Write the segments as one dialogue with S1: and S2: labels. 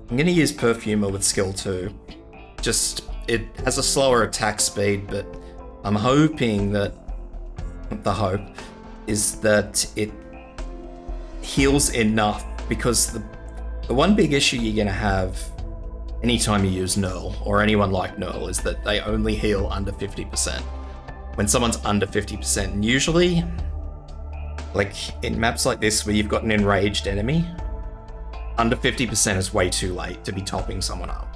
S1: I'm gonna use Perfumer with skill 2. Just, it has a slower attack speed, but I'm hoping that, the hope is that it heals enough, because the one big issue you're gonna have anytime you use Nerl, or anyone like Nerl, is that they only heal under 50%. When someone's under 50%, and usually, like in maps like this where you've got an enraged enemy, under 50% is way too late to be topping someone up.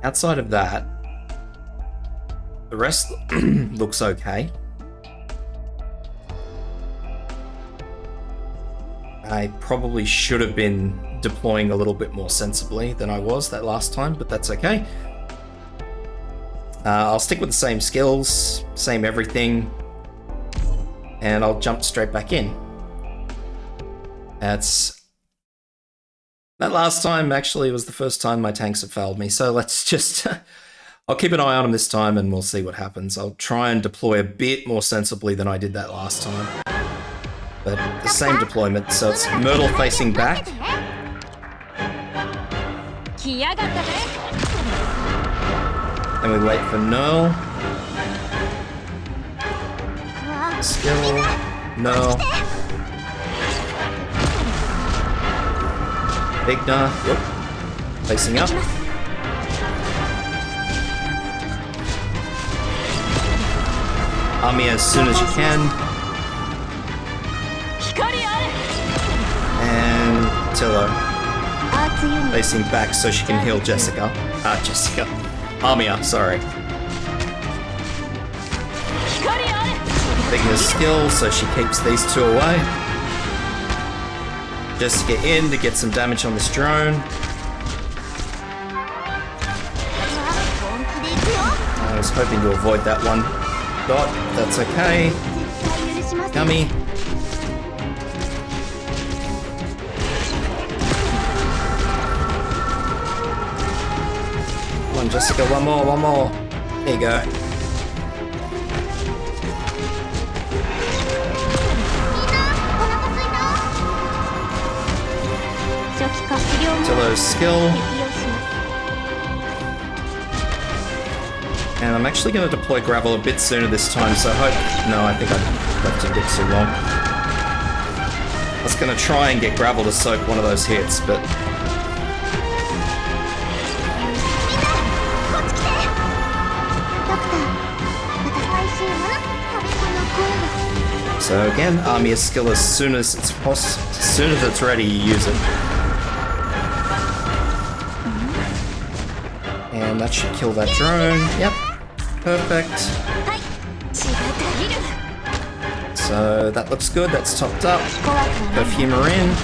S1: Outside of that, the rest looks okay. I probably should have been deploying a little bit more sensibly than I was that last time, but that's okay. I'll stick with the same skills, same everything, and I'll jump straight back in. That last time actually was the first time my tanks have failed me, so let's just... I'll keep an eye on them this time and we'll see what happens. I'll try and deploy a bit more sensibly than I did that last time. But the same deployment, so it's Myrtle facing back. And we wait for Nerl. Skill, Nerl. Vigna, whoop, facing up. Army as soon as you can. And Talulah facing back so she can heal Jessica. Armia, sorry. Vigna's skill so she keeps these two away. Jessica in to get some damage on this drone. I was hoping to avoid that one dot, that's okay. Gummy. Come on, Jessica, one more. There you go. Talulah's skill. And I'm actually going to deploy Gravel a bit sooner this time, so I hope... No, I think I left it a bit too long. I was going to try and get Gravel to soak one of those hits, but... So again, Armia's skill as soon as it's ready, you use it. And that should kill that drone. Yep. Perfect. So that looks good, that's topped up. Perfumer in.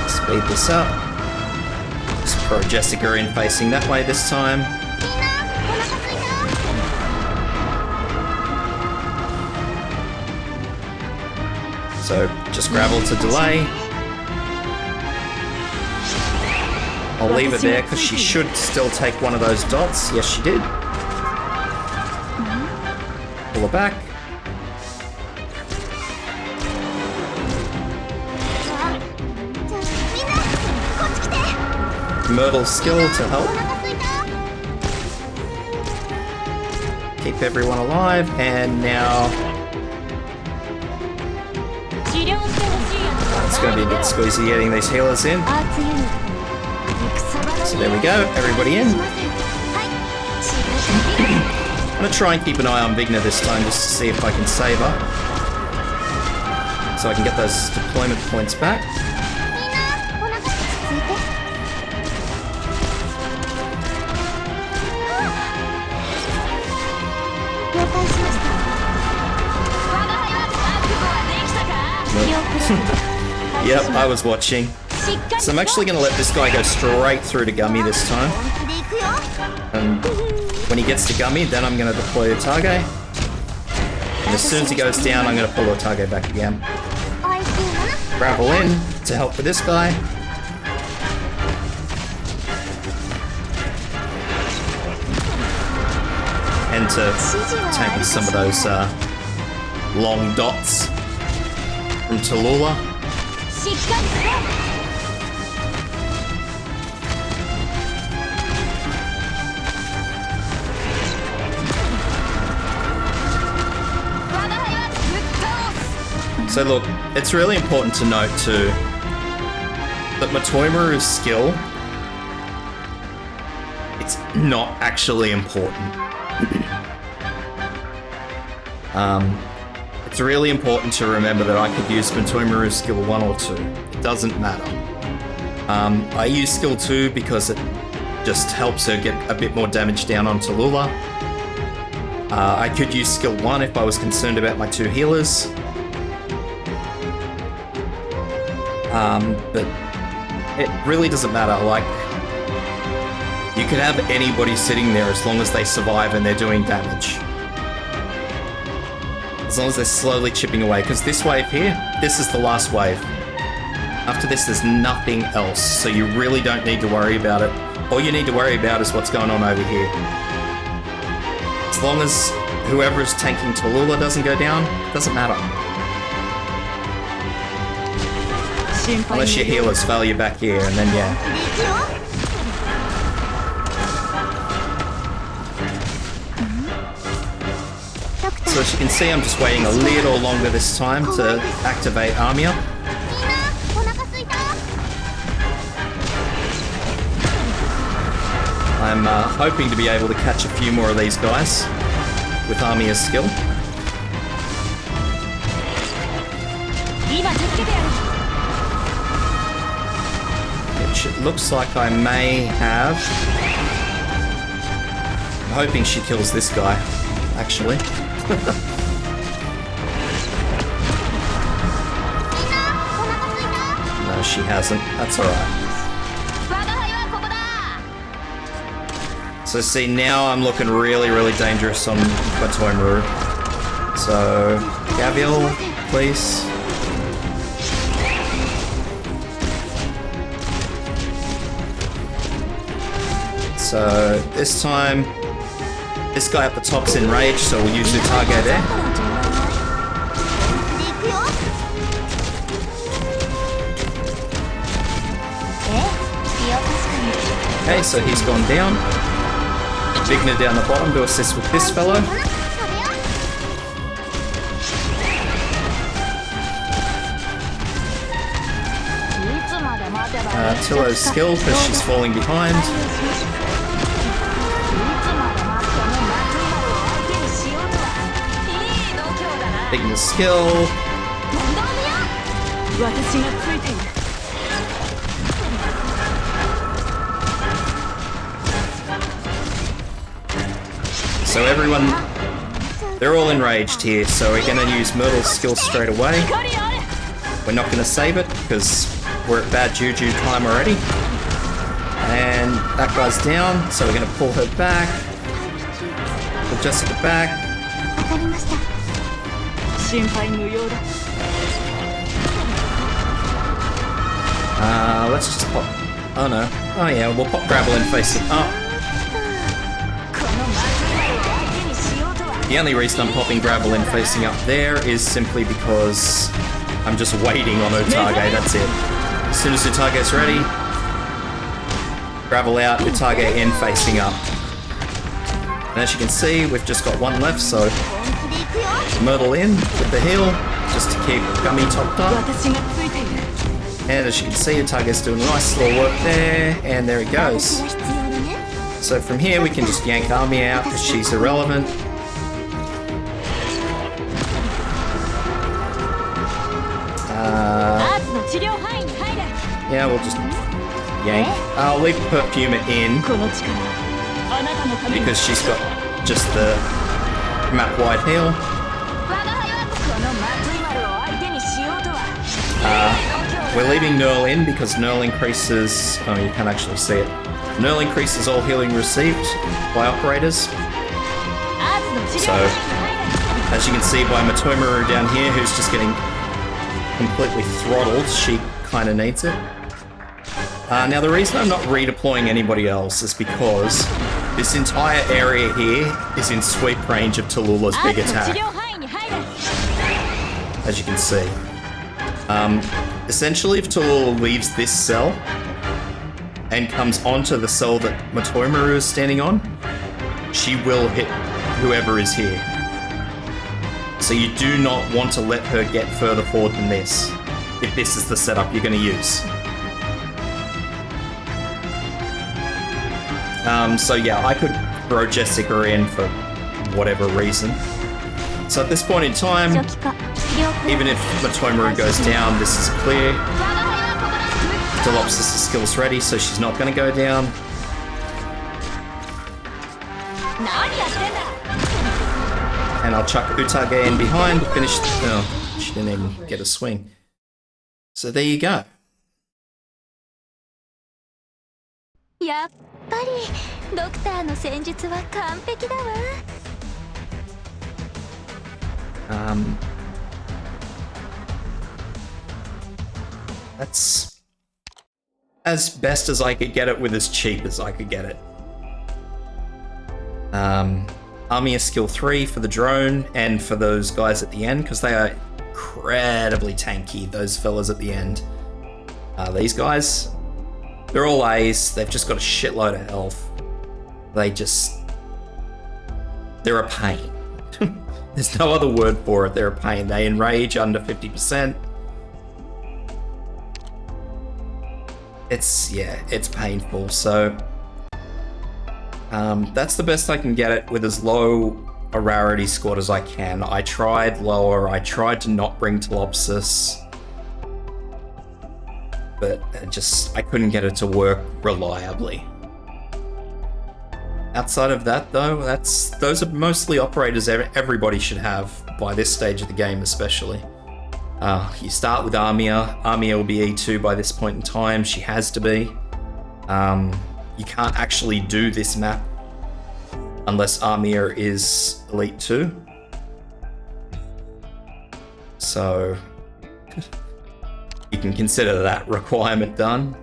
S1: Speed this up. Just throw Jessica in facing that way this time. So just Gravel to delay. I'll leave it there because she should still take one of those dots. Yes, she did. Pull her back. Myrtle's skill to help. Keep everyone alive, and now... It's going to be a bit squeezy getting these healers in. So there we go, everybody in. I'm going to try and keep an eye on Vigna this time just to see if I can save her. So I can get those deployment points back. Yep, I was watching. So I'm actually going to let this guy go straight through to Gummy this time. And when he gets to Gummy, then I'm going to deploy Otage. And as soon as he goes down, I'm going to pull Otage back again. Gravel in to help with this guy. and to tank some of those long dots from Talulah. So look, it's really important to note too that Matoimaru's skill, it's not actually important. It's really important to remember that I could use Matoimaru's skill 1 or 2. It doesn't matter. I use skill 2 because it just helps her get a bit more damage down on Talulah. I could use skill 1 if I was concerned about my 2 healers. But it really doesn't matter. Like, you could have anybody sitting there as long as they survive and they're doing damage. As long as they're slowly chipping away, because this wave here, this is the last wave. After this, there's nothing else, so you really don't need to worry about it. All you need to worry about is what's going on over here. As long as whoever is tanking Talulah doesn't go down, it doesn't matter. Unless your healers fail you back here, and then yeah. So as you can see, I'm just waiting a little longer this time to activate Armia. I'm hoping to be able to catch a few more of these guys with Armia's skill. Which it looks like I may have. I'm hoping she kills this guy, actually. No, she hasn't. That's alright. So see, now I'm looking really, really dangerous on Matoimaru. So, Gaviel, please. So, this time, this guy at the top's enraged, so we'll use Utage there. Okay, so he's gone down. Vigna down the bottom to assist with this fellow. Tillow's skill, because she's falling behind. Vigna's skill. So everyone, they're all enraged here, so we're going to use Myrtle's skill straight away. We're not going to save it, because we're at bad juju time already. And that guy's down, so we're going to pull her back. Pull Jessica back. Let's just pop... Oh no. Oh yeah, we'll pop Gravelin facing up. The only reason I'm popping Gravelin facing up there is simply because I'm just waiting on Utage, that's it. As soon as Utage's ready, Gravel out, Utage in facing up. And as you can see, we've just got one left, so Myrtle in with the heal, just to keep Gummy topped up. And as you can see, Utage's doing nice little work there, and there he goes. So from here we can just yank Army out because she's irrelevant. Yeah, we'll just yank. I'll leave Perfuma in because she's got just the map-wide heal. We're leaving Nerl in because Nerl increases... Oh, you can't actually see it. Nerl increases all healing received by operators. So, as you can see by Matoimaru down here, who's just getting completely throttled, she kind of needs it. Now the reason I'm not redeploying anybody else is because This entire area here is in sweep range of Talulah's big attack, as you can see. Essentially, if Talulah leaves this cell and comes onto the cell that Matoimaru is standing on, she will hit whoever is here. So you do not want to let her get further forward than this, if this is the setup you're going to use. So yeah, I could throw Jessica in for whatever reason. So at this point in time, even if Matoimaru goes down, this is clear. Delopsis' skill's ready, so she's not going to go down. And I'll chuck Utage in behind to finish. Oh, she didn't even get a swing. So there you go. That's as best as I could get it with as cheap as I could get it. Armia skill 3 for the drone and for those guys at the end, because they are incredibly tanky, those fellas at the end. These guys, they're all A's, they've just got a shitload of health. They're a pain. There's no other word for it, they're a pain. They enrage under 50%. It's painful, so that's the best I can get it with as low a rarity squad as I can. I tried lower, I tried to not bring Telopsis, but I couldn't get it to work reliably. Outside of that though, those are mostly operators everybody should have by this stage of the game especially. You start with Armia. Armia will be E2 by this point in time. She has to be. You can't actually do this map unless Armia is Elite 2. So you can consider that requirement done.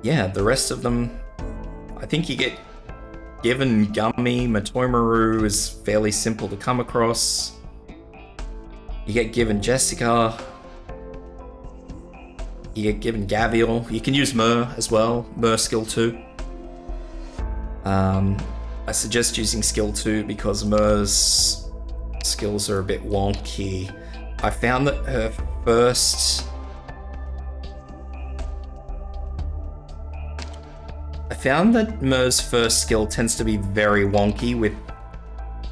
S1: Yeah, the rest of them, I think you get given Gummy. Matoimaru is fairly simple to come across. You get given Jessica. You get given Gavial. You can use Mer as well. Mer skill 2. I suggest using skill 2 because Mer's skills are a bit wonky. I found that her first... Mer's first skill tends to be very wonky with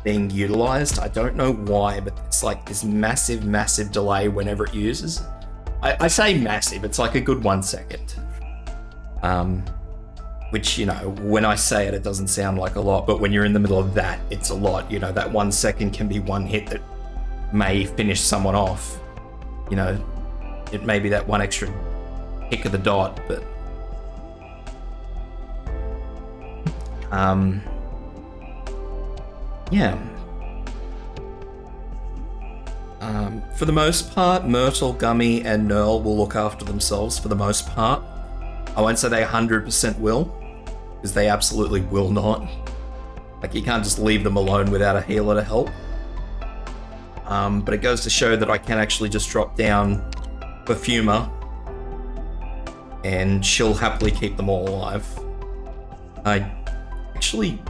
S1: being utilized. I don't know why, but it's like this massive, massive delay whenever it uses. I say massive, it's like a good 1 second. Which, you know, when I say it, it doesn't sound like a lot, but when you're in the middle of that, it's a lot. You know, that 1 second can be one hit that may finish someone off. You know, it may be that one extra kick of the dot, but... yeah. For the most part, Myrtle, Gummy, and Nerl will look after themselves for the most part. I won't say they 100% will, because they absolutely will not. Like, you can't just leave them alone without a healer to help. But it goes to show that I can actually just drop down Perfuma, and she'll happily keep them all alive. I actually...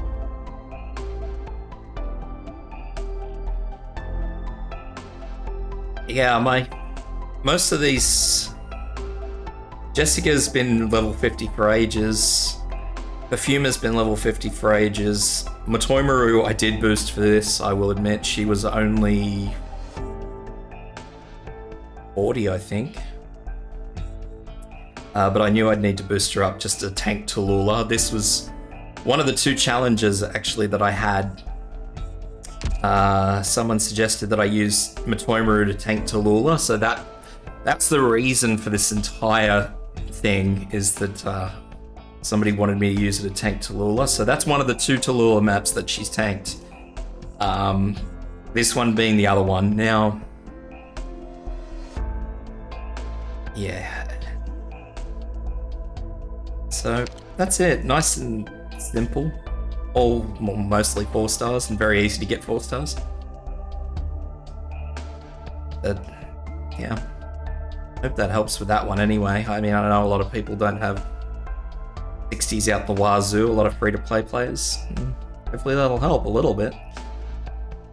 S1: yeah, most of these... Jessica's been level 50 for ages. Perfuma's been level 50 for ages. Matoimaru I did boost for this, I will admit. She was only 40, I think. But I knew I'd need to boost her up just to tank Talulah. This was one of the 2 challenges, actually, that I had. Someone suggested that I use Matoimaru to tank Talulah, so that's the reason for this entire thing, is that somebody wanted me to use it to tank Talulah. So that's one of the 2 Talulah maps that she's tanked. This one being the other one. Now, yeah. So that's it. Nice and simple. All mostly 4 stars and very easy to get 4 stars. But yeah, hope that helps with that one anyway. I mean, I know a lot of people don't have 60s out the wazoo, a lot of free-to-play players. Hopefully that'll help a little bit.